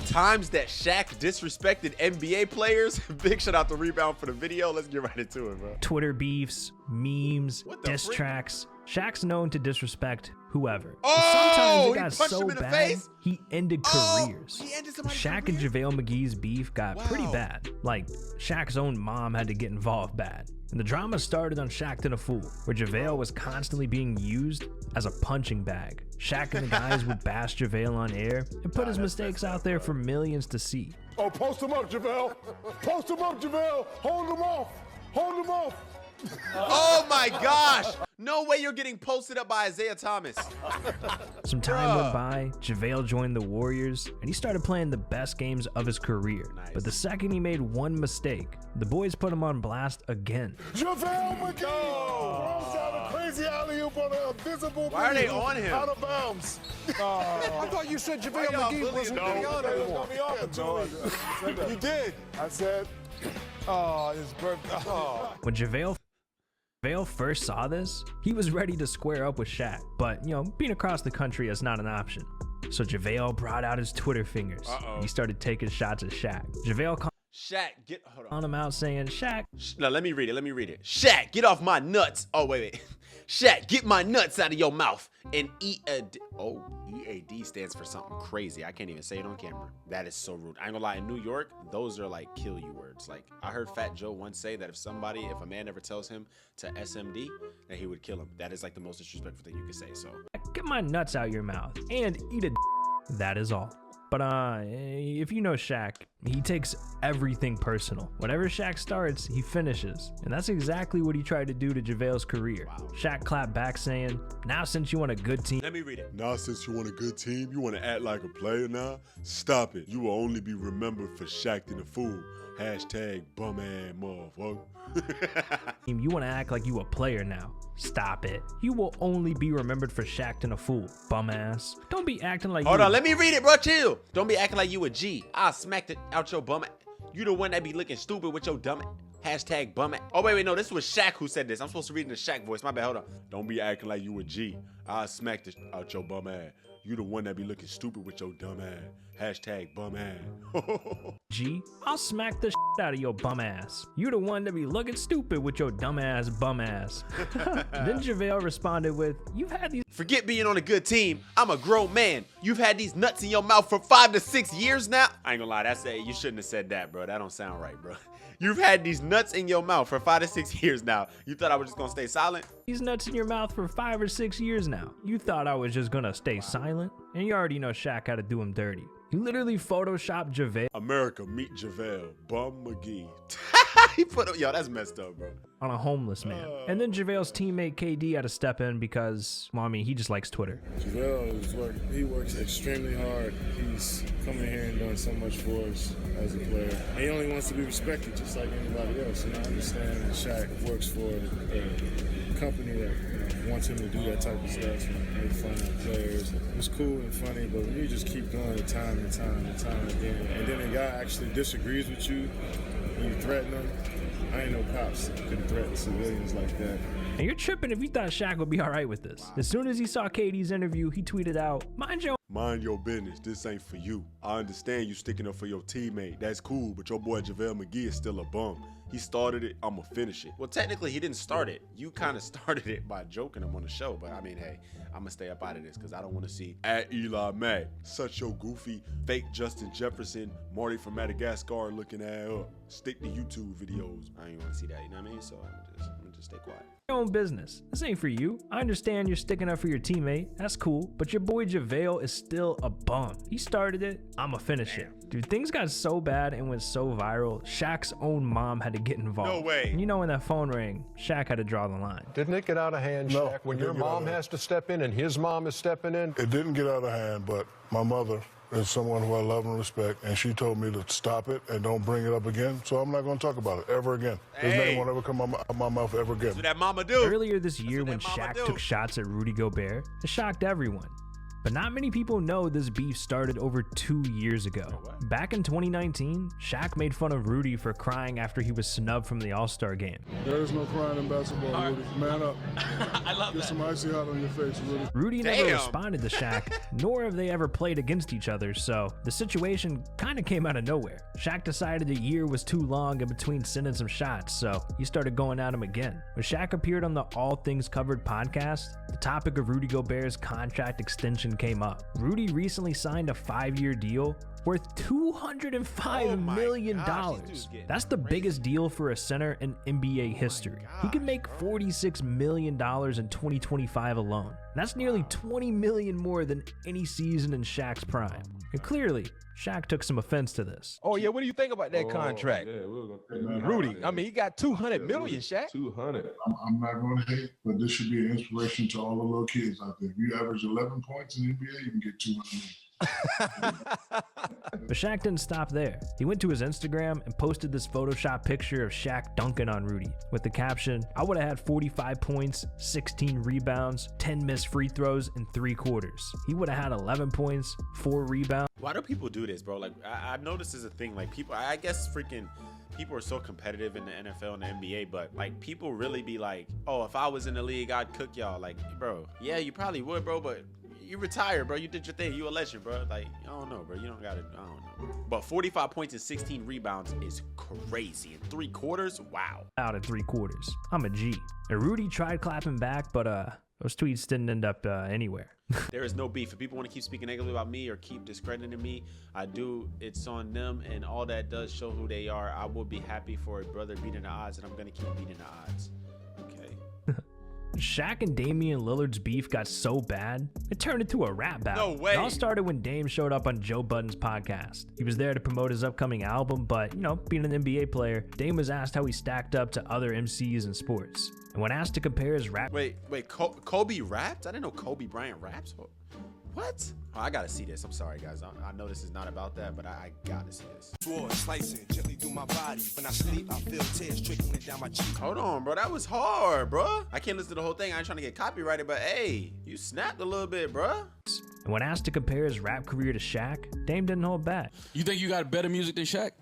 Times that Shaq disrespected NBA players. Big shout out to Rebound for the video. Let's get right into it, bro. Twitter beefs, memes, diss tracks. Shaq's known to disrespect whoever. Sometimes it got so bad, he ended careers. Shaq and JaVale McGee's beef got pretty bad. Like, Shaq's own mom had to get involved bad. And the drama started on Shaq and a Fool, where JaVale was constantly being used as a punching bag. Shaq and the guys would bash JaVale on air and put his mistakes out there for millions to see. Oh, post him up, JaVale. Post him up, JaVale. Hold him off. Hold him off. Oh my gosh. No way you're getting posted up by Isaiah Thomas. Some time went by, JaVale joined the Warriors, and he started playing the best games of his career. But the second he made one mistake, the boys put him on blast again. JaVale McGee throws out a crazy alley-oop on a visible. Why are they on him? Out of bounds. I thought you said JaVale McGee wasn't going to be on anymore. You did. I said, oh, it's perfect. Oh. When JaVale first saw this, he was ready to square up with Shaq, but being across the country is not an option. So JaVale brought out his Twitter fingers. He started taking shots at Shaq. JaVale called him out saying, Shaq. No, let me read it. Shaq, get off my nuts. Oh, wait. Shaq, get my nuts out of your mouth. And EAD stands for something crazy. I can't even say it on camera. That is so rude. I ain't gonna lie, in New York, those are like kill you words. Like, I heard Fat Joe once say that if a man ever tells him to SMD, that he would kill him. That is like the most disrespectful thing you could say, so. Get my nuts out your mouth and eat a that is all. But if you know Shaq, he takes everything personal. Whatever Shaq starts, he finishes. And that's exactly what he tried to do to JaVale's career. Wow. Shaq clapped back saying, now since you want a good team. Let me read it. Now since you want a good team, you want to act like a player now? Stop it. You will only be remembered for Shaq and a Fool. Hashtag bum ass motherfucker. You want to act like you a player now. Stop it. You will only be remembered for Shaq and a Fool. Bum ass. Don't be acting like Hold on, let me read it, bro. Chill. Don't be acting like you a G. I'll smack it out your bum. You the one that be looking stupid with your dumb. Hashtag bum. Oh, wait, no. This was Shaq who said this. I'm supposed to read in the Shaq voice. My bad. Hold on. Don't be acting like you a G. I'll smack it out your bum ass. You the one that be looking stupid with your dumb ass. Hashtag bum ass. G, I'll smack the out of your bum ass. You the one that be looking stupid with your dumb ass bum ass. Then JaVale responded with, you've had these. Forget being on a good team. I'm a grown man. You've had these nuts in your mouth for 5 to 6 years now. I ain't gonna lie. You shouldn't have said that, bro. That don't sound right, bro. You've had these nuts in your mouth for 5 to 6 years now. You thought I was just gonna stay silent? These nuts in your mouth for 5 or 6 years now. You thought I was just gonna stay silent? And you already know Shaq had to do him dirty. He literally photoshopped JaVale. America, meet JaVale, Bum McGee. He put yo, that's messed up, bro. On a homeless man. And then JaVale's teammate KD had to step in because, well, I mean, he just likes Twitter. JaVale he works extremely hard. He's coming here and doing so much for us as a player. And he only wants to be respected just like anybody else. And I understand that Shaq works for a company that wants him to do that type of stuff and make fun of players. It's cool and funny, but when you just keep doing it time and time and time again, and then a guy actually disagrees with you, and you threaten him, I ain't no cops that could threaten civilians like that. And you're tripping if you thought Shaq would be all right with this. As soon as he saw KD's interview, he tweeted out, Mind your business, this ain't for you. I understand you sticking up for your teammate. That's cool, but your boy JaVale McGee is still a bum. He started it, I'ma finish it. Well, technically, he didn't start it. You kind of started it by joking him on the show. But I mean, hey, I'm gonna stay up out of this because I don't want to see at Eli Mack. Such your goofy, fake Justin Jefferson, Marty from Madagascar looking at up. Stick to YouTube videos. I ain't want to see that, you know what I mean? So I'm gonna just stay quiet. Your own business. This ain't for you. I understand you're sticking up for your teammate. That's cool. But your boy JaVale is still a bum. He started it, I'ma finish it. Dude, things got so bad and went so viral, Shaq's own mom had to get involved. No way. And you know when that phone rang, Shaq had to draw the line. Didn't it get out of hand, Shaq, No, when your mom has to step in and his mom is stepping in? It didn't get out of hand, but my mother is someone who I love and respect, and she told me to stop it and don't bring it up again, so I'm not going to talk about it ever again. His name won't ever come out my mouth ever again. That's what that mama do. Earlier this year when Shaq took shots at Rudy Gobert, it shocked everyone. But not many people know this beef started over 2 years ago. Back in 2019, Shaq made fun of Rudy for crying after he was snubbed from the All-Star game. There is no crying in basketball, Rudy. Man up. I love Get some icy hot on your face, Rudy. Rudy never responded to Shaq, nor have they ever played against each other, so the situation kind of came out of nowhere. Shaq decided the year was too long in between sending some shots, so he started going at him again. When Shaq appeared on the All Things Covered podcast, the topic of Rudy Gobert's contract extension came up. Rudy recently signed a 5-year deal worth $205 million. That's the biggest deal for a center in NBA history. He could make $46 million in 2025 alone. That's nearly $20 million more than any season in Shaq's prime. And clearly, Shaq took some offense to this. Oh yeah, what do you think about that contract? Yeah, we're Rudy, I mean, he got 200 million, Shaq. 200. I'm not going to hate, but this should be an inspiration to all the little kids out there. If you average 11 points in the NBA, you can get 200 million. But Shaq didn't stop there. He went to his Instagram and posted this Photoshop picture of Shaq dunking on Rudy with the caption, "I would have had 45 points, 16 rebounds, 10 missed free throws in 3 quarters. He would have had 11 points, 4 rebounds." Why do people do this, bro? Like, I've noticed this is a thing. Like, people, I guess freaking people are so competitive in the NFL and the NBA, but like, people really be like, oh, if I was in the league, I'd cook y'all. Like, bro, yeah, you probably would, bro, but you retired, bro. You did your thing. You a legend, bro. Like, I don't know, bro. You don't got to, I don't know. But 45 points and 16 rebounds is crazy. In 3 quarters, wow. Out in 3 quarters. I'm a G. And Rudy tried clapping back, but those tweets didn't end up anywhere. There is no beef. If people want to keep speaking negatively about me or keep discrediting me, I do. It's on them, and all that does show who they are. I will be happy for a brother beating the odds, and I'm going to keep beating the odds. Okay. Shaq and Dame Lillard's beef got so bad, it turned into a rap battle. No way. It all started when Dame showed up on Joe Budden's podcast. He was there to promote his upcoming album, but, you know, being an NBA player, Dame was asked how he stacked up to other MCs in sports. And when asked to compare his rap... Wait, Kobe raps? I didn't know Kobe Bryant raps. What? Oh, I gotta see this. I'm sorry, guys. I know this is not about that, but I gotta see this. Slicing gently through my body. When I sleep, I feel tears trickling down my cheek. Hold on, bro. That was hard, bro. I can't listen to the whole thing. I ain't trying to get copyrighted, but hey, you snapped a little bit, bro. And when asked to compare his rap career to Shaq, Dame didn't hold back. You think you got better music than Shaq?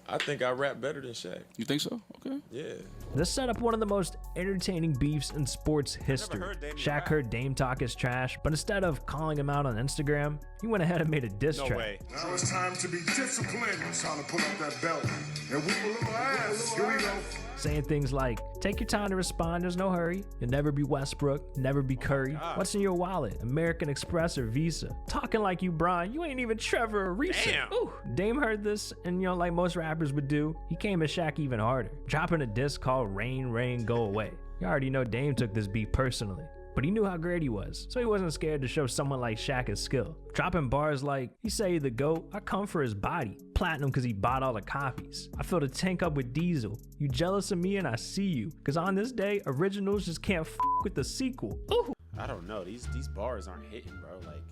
I think I rap better than Shaq. You think so? Okay. Yeah. This set up one of the most entertaining beefs in sports history. Shaq heard Dame talk his trash, but instead of calling him out on Instagram, he went ahead and made a diss track. No way. Now it's time to be disciplined. It's time to put up that belt and whoop a little ass. Here we go. Saying things like, take your time to respond, there's no hurry. You'll never be Westbrook, never be Curry. What's in your wallet? American Express or Visa? Talking like you, Brian, you ain't even Trevor or Reese. Damn. Ooh. Dame heard this, and you know, like most rappers would do, he came at Shaq even harder, dropping a diss called Rain, Rain, Go Away. You already know Dame took this beat personally, but he knew how great he was, so he wasn't scared to show someone like Shaq his skill. Dropping bars like, he say he the GOAT, I come for his body. Platinum cause he bought all the copies. I fill the tank up with diesel. You jealous of me and I see you. Cause on this day, originals just can't f with the sequel. Ooh. I don't know. These bars aren't hitting, bro. Like,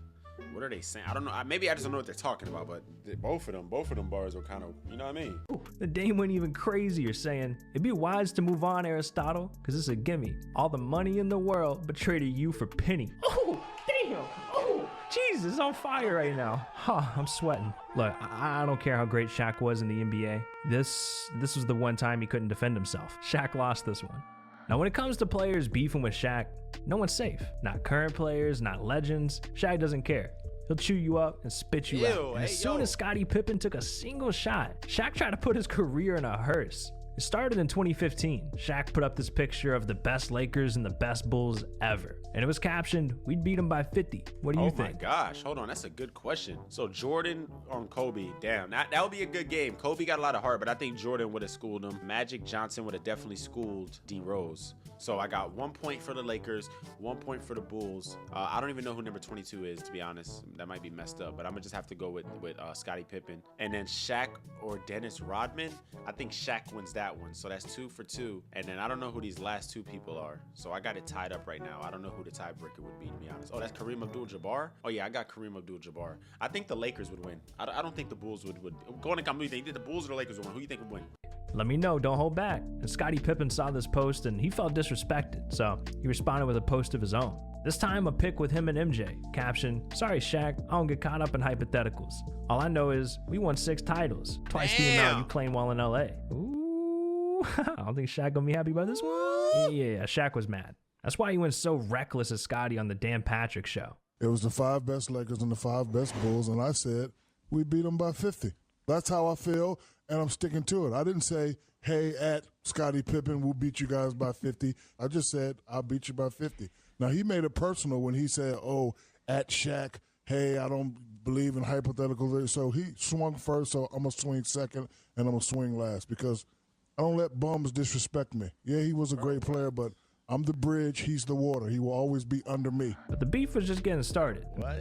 what are they saying? I don't know. Maybe I just don't know what they're talking about, but both of them bars were kind of, you know what I mean? Ooh, the Dame went even crazier, saying, it'd be wise to move on, Aristotle, because it's a gimme. All the money in the world, but traded you for penny. Oh, damn. Oh, Jesus, it's on fire right now. Huh, I'm sweating. Look, I don't care how great Shaq was in the NBA. This was the one time he couldn't defend himself. Shaq lost this one. Now, when it comes to players beefing with Shaq, no one's safe. Not current players, not legends. Shaq doesn't care. He'll chew you up and spit you out. And as soon as Scottie Pippen took a single shot, Shaq tried to put his career in a hearse. It started in 2015. Shaq put up this picture of the best Lakers and the best Bulls ever. And it was captioned, we'd beat them by 50. What do you think? Oh my gosh, hold on, that's a good question. So Jordan on Kobe, damn, that would be a good game. Kobe got a lot of heart, but I think Jordan would have schooled him. Magic Johnson would have definitely schooled D Rose. So I got 1 point for the Lakers, 1 point for the Bulls. I don't even know who number 22 is, to be honest. That might be messed up, but I'm gonna just have to go with Scottie Pippen. And then Shaq or Dennis Rodman. I think Shaq wins that that one. So that's 2 for 2. And then I don't know who these last 2 people are. So I got it tied up right now. I don't know who the tiebreaker would be, to be honest. Oh, that's Kareem Abdul-Jabbar? Oh, yeah, I got Kareem Abdul-Jabbar. I think the Lakers would win. I don't think the Bulls would. Go on and come. Who do you think? The Bulls or the Lakers would win? Who do you think would win? Let me know, don't hold back. And Scottie Pippen saw this post and he felt disrespected, so he responded with a post of his own. This time a pic with him and MJ. Caption, sorry Shaq, I don't get caught up in hypotheticals. All I know is we won 6 titles, twice the amount you claim while in LA. Ooh, I don't think Shaq gonna be happy about this one. Yeah, Shaq was mad. That's why he went so reckless at Scottie on the Dan Patrick show. It was the 5 best Lakers and the 5 best Bulls, and I said we beat them by 50. That's how I feel, and I'm sticking to it. I didn't say, hey, at Scottie Pippen, we'll beat you guys by 50. I just said, I'll beat you by 50. Now, he made it personal when he said, oh, at Shaq, hey, I don't believe in hypotheticals. So he swung first, so I'm going to swing second, and I'm going to swing last because I don't let bums disrespect me. Yeah, he was a great player, but I'm the bridge, he's the water. He will always be under me. But the beef was just getting started. What?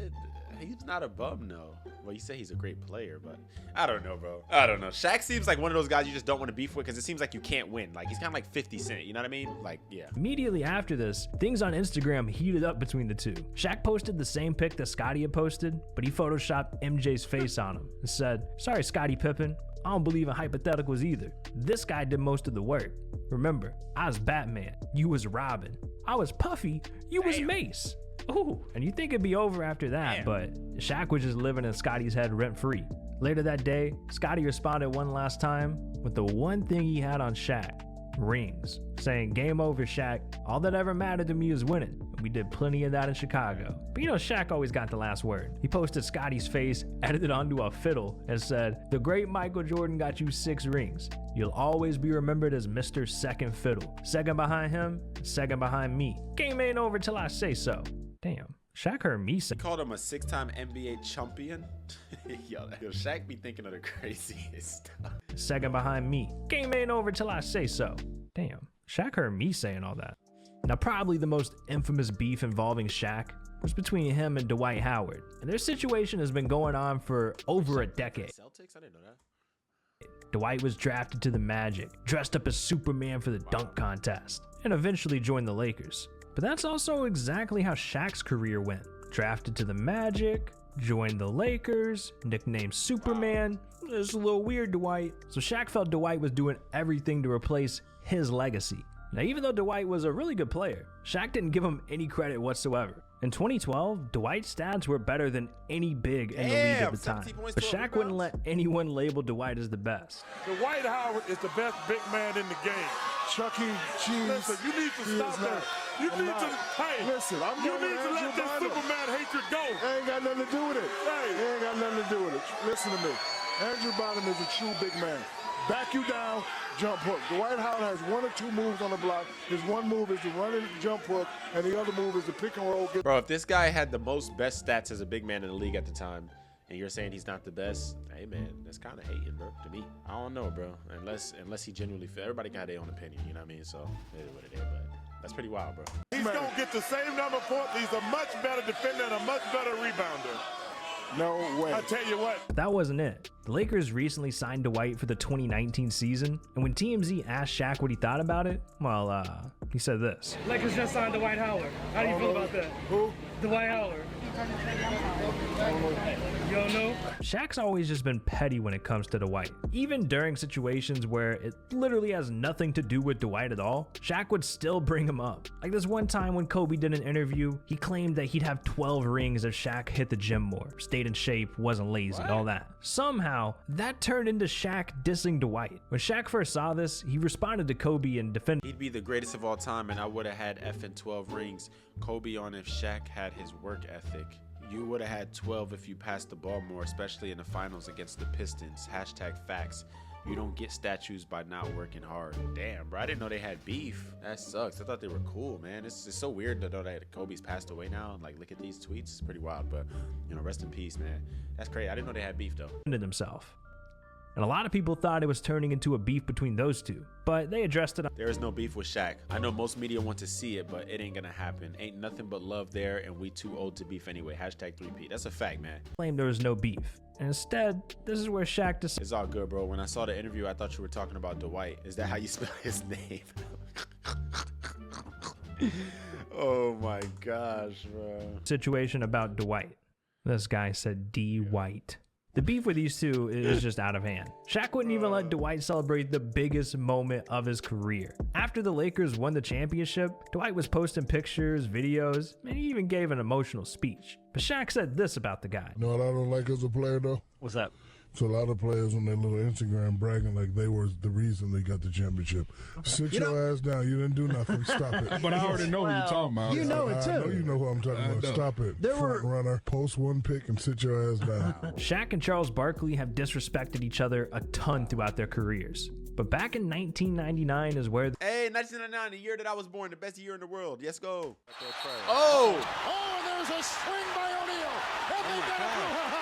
He's not a bum, no. Well, you say he's a great player, but I don't know, bro. I don't know. Shaq seems like one of those guys you just don't want to beef with because it seems like you can't win. Like, he's kind of like 50 Cent, you know what I mean? Like, yeah. Immediately after this, things on Instagram heated up between the two. Shaq posted the same pic that Scottie had posted, but he photoshopped MJ's face on him and said, sorry, Scottie Pippen, I don't believe in hypotheticals either. This guy did most of the work. Remember, I was Batman, you was Robin. I was Puffy, you was Mace. Ooh, and you think it'd be over after that, but Shaq was just living in Scottie's head rent-free. Later that day, Scottie responded one last time with the one thing he had on Shaq, rings, saying, game over, Shaq. All that ever mattered to me is winning. We did plenty of that in Chicago. But you know, Shaq always got the last word. He posted Scottie's face, edited onto a fiddle, and said, the great Michael Jordan got you 6 rings. You'll always be remembered as Mr. Second Fiddle. Second behind him, second behind me. Game ain't over till I say so. Damn, Shaq heard me say. Called him a 6-time NBA champion. Yo, Shaq be thinking of the craziest stuff. Second behind me. Game ain't over till I say so. Damn, Shaq heard me saying all that. Now, probably the most infamous beef involving Shaq was between him and Dwight Howard. And their situation has been going on for over a decade. Celtics? I didn't know that. Dwight was drafted to the Magic, dressed up as Superman for the dunk contest, and eventually joined the Lakers. But that's also exactly how Shaq's career went. Drafted to the Magic, joined the Lakers, nicknamed Superman. It's a little weird, Dwight. So Shaq felt Dwight was doing everything to replace his legacy. Now, even though Dwight was a really good player, Shaq didn't give him any credit whatsoever. In 2012, Dwight's stats were better than any big in the league at the time. But Shaq wouldn't let anyone label Dwight as the best. Dwight Howard is the best big man in the game. Chuck E. Cheese. Listen, you need to stop that. You need to let this Superman hatred go. It ain't got nothing to do with it. Hey. It ain't got nothing to do with it. Listen to me. Andrew Bynum is a true big man. Back you down, jump hook. Dwight Howard has 1 or 2 moves on the block. His one move is to run and jump hook, and the other move is to pick and roll. Bro, if this guy had the most best stats as a big man in the league at the time, and you're saying he's not the best, hey man, that's kind of hating, bro, to me. I don't know, bro, unless he genuinely feel. Everybody got their own opinion, you know what I mean? So it is what it is, but that's pretty wild, bro. He's going to get the same number of points. He's a much better defender and a much better rebounder. No way. I tell you what. That wasn't it. The Lakers recently signed Dwight for the 2019 season, and when TMZ asked Shaq what he thought about it, well, he said this. Lakers just signed Dwight Howard. How do you feel about that? Who? Dwight Howard. You don't know? Shaq's always just been petty when it comes to Dwight. Even during situations where it literally has nothing to do with Dwight at all, Shaq would still bring him up. Like this one time when Kobe did an interview, he claimed that he'd have 12 rings if Shaq hit the gym more, stayed in shape, wasn't lazy, all that. Somehow, that turned into Shaq dissing Dwight. When Shaq first saw this, he responded to Kobe and defended. He'd be the greatest of all time, and I would have had effing 12 rings. Kobe on if Shaq had his work ethic. You would have had 12 if you passed the ball more, especially in the finals against the Pistons. #facts. You don't get statues by not working hard. Damn, bro, I didn't know they had beef. That sucks. I thought they were cool, man. It's so weird to know that Kobe's passed away now. Like, look at these tweets. It's pretty wild, but, you know, rest in peace, man. That's crazy. I didn't know they had beef, though. Himself. And a lot of people thought it was turning into a beef between those two, but they addressed it. There is no beef with Shaq. I know most media want to see it, but it ain't gonna happen. Ain't nothing but love there, and we too old to beef anyway. #3P. That's a fact, man. Claimed there was no beef. And instead, this is where Shaq decided. It's all good, bro. When I saw the interview, I thought you were talking about Dwight. Is that how you spell his name? Oh my gosh, bro. Situation about Dwight. This guy said D. White. The beef with these two is just out of hand. Shaq wouldn't even let Dwight celebrate the biggest moment of his career. After the Lakers won the championship, Dwight was posting pictures, videos, and he even gave an emotional speech. But Shaq said this about the guy. You know what I don't like as a player, though? What's that? So a lot of players on their little Instagram bragging like they were the reason they got the championship. Sit your ass down. You didn't do nothing. Stop it. But I already know who you're talking about. You know it, too. I know you know who I'm talking about. Stop it. Front runner, post one pick and sit your ass down. Shaq and Charles Barkley have disrespected each other a ton throughout their careers. But back in 1999 is where... Hey, 1999, the year that I was born, the best year in the world. Yes, go. Oh! Oh, there's a swing by O'Neal. And they got it.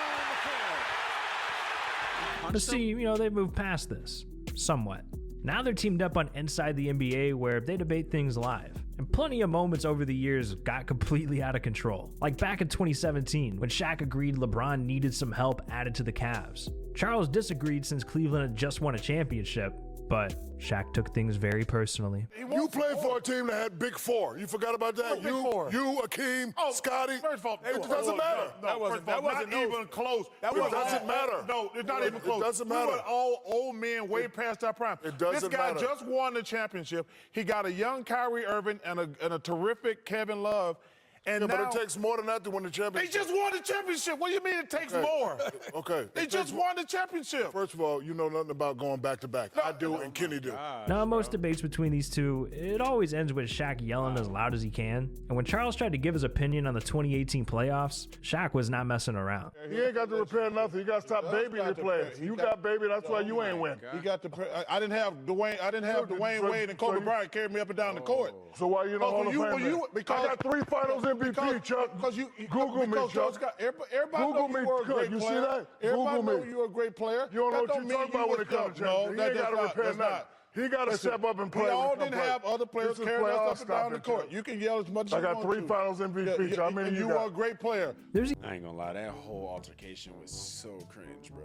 But see, you know, they've moved past this, somewhat. Now they're teamed up on Inside the NBA where they debate things live. And plenty of moments over the years got completely out of control. Like back in 2017, when Shaq agreed LeBron needed some help added to the Cavs. Charles disagreed since Cleveland had just won a championship, but Shaq took things very personally. You played for a team that had Big Four. You forgot about that? You, Akeem, Scottie. First of all, it doesn't matter. That wasn't even close. It doesn't matter. No, it's not even close. It doesn't matter. We were all old men way past our prime. It doesn't matter. This guy just won the championship. He got a young Kyrie Irving and a terrific Kevin Love. And yeah, now, but it takes more than that to win the championship. They just won the championship. What do you mean it takes more? Okay. They just won the championship. First of all, you know nothing about going back to back. I do, and Kenny do. Now, in most debates between these two, it always ends with Shaq yelling as loud as he can. And when Charles tried to give his opinion on the 2018 playoffs, Shaq was not messing around. He ain't got to repair nothing. You got to stop babying your players. You got baby, that's why you ain't win. He got the. I didn't have Dwayne Wade and Kobe Bryant carry me up and down the court. So why you not Hall of Fame? Because I got 3 Finals MVP, Chuck. Because you Google me, Chuck. Everybody Google knows me, you were a great you player. see that? Everybody Google knows me. you're a great player. You don't know what you're talking about when it comes to championship. He ain't got to repair nothing. He got to step up and play. We all didn't have other players carrying us up and down the court. You can yell as much as you want to. I got 3 Finals MVP. How many you got? You are a great player. I ain't gonna lie, that whole altercation was so cringe, bro.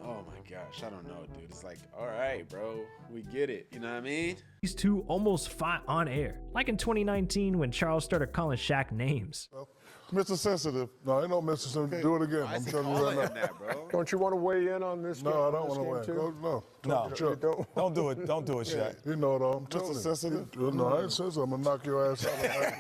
Oh my gosh, I don't know, dude. It's like, all right, bro, we get it. You know what I mean? These two almost fought on air. Like in 2019 when Charles started calling Shaq names. Mr. Sensitive. No, ain't no Mr. Sensitive. Do it again. I'm telling you right now. That, bro. Don't you want to weigh in on this? No, I don't want to weigh in. No. Don't do it. Don't do it, Shaq. You know it all. I'm telling you. Sensitive? No, I ain't sensitive. I'm going to knock your ass out.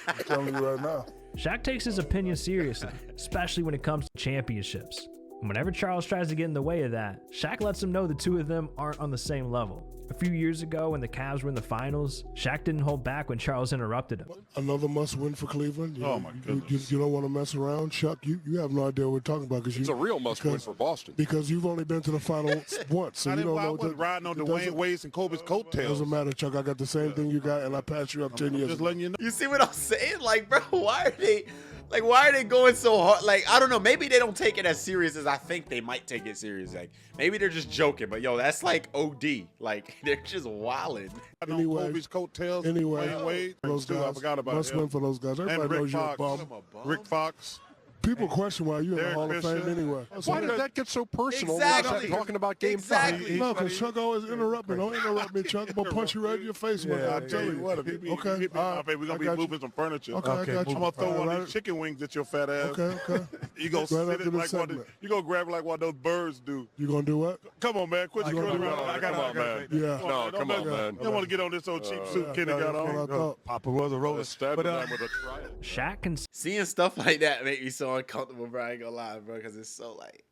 I'm telling you right now. Shaq takes his opinion seriously, especially when it comes to championships. And whenever Charles tries to get in the way of that, Shaq lets him know the two of them aren't on the same level. A few years ago when the Cavs were in the finals, Shaq didn't hold back when Charles interrupted him. Another must-win for Cleveland. My goodness. You don't want to mess around, Chuck. You have no idea what we're talking about. It's a real must-win for Boston. Because you've only been to the final once. So I you don't know. wasn't riding on Dwayne Wade's and Kobe's coattails. Doesn't matter, Chuck. I got the same thing you got, and I passed you up 10 years Just ago. letting you know. You see what I'm saying? Like, bro, why are they going so hard? Like, I don't know. Maybe they don't take it as serious as I think they might take it serious. Like, maybe they're just joking. But, yo, that's like OD. Like, they're just wilding. Anyway, Kobe's coattails. Dwayne Wade. those guys, I forgot about must him. win for those guys. Everybody And Rick knows you're a Fox. bum. Rick Fox. People question why you're in the Derek Hall of Fame Fisher. anyway. Why did that get so personal? Exactly. Talking about Game 5. No, because Chuck always interrupt me. Don't interrupt me, Chuck. I'm going to punch you right in your face. I'll tell you what. Okay. We're going to be moving some furniture. Okay, I got you. I'm going to throw one of Right. these chicken wings at your fat ass. Okay. You going to Right sit after it the like segment. you going to grab it like one of those birds do. You going to do what? Come on, man. Quit your gonna curling do around. that? Come on, man. Yeah. No, come on, man. You don't want to get on this old cheap suit Kenny got That's what I on. thought. Papa was a roller. Stabbing them with a trial. Shaq can Seeing stuff like that make me so uncomfortable, bro. I ain't gonna lie, bro, because it's so like...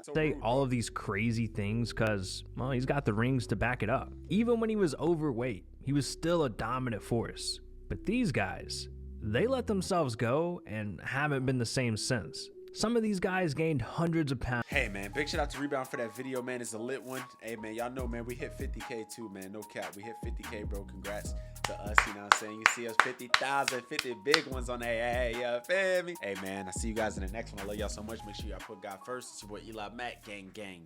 so say rude, all of these crazy things because, well, he's got the rings to back it up. Even when he was overweight, he was still a dominant force. But these guys, they let themselves go and haven't been the same since. Some of these guys gained hundreds of pounds. Hey, man, big shout out to Rebound for that video, man. It's a lit one. Hey, man, y'all know, man, we hit 50K too, man. No cap. We hit 50K, bro. Congrats to us, you know what I'm saying? You see us 50,000, 50 big ones on there. Hey, you feel me? Hey, man, I see you guys in the next one. I love y'all so much. Make sure y'all put God first. It's your boy Eli Mack. Gang, gang.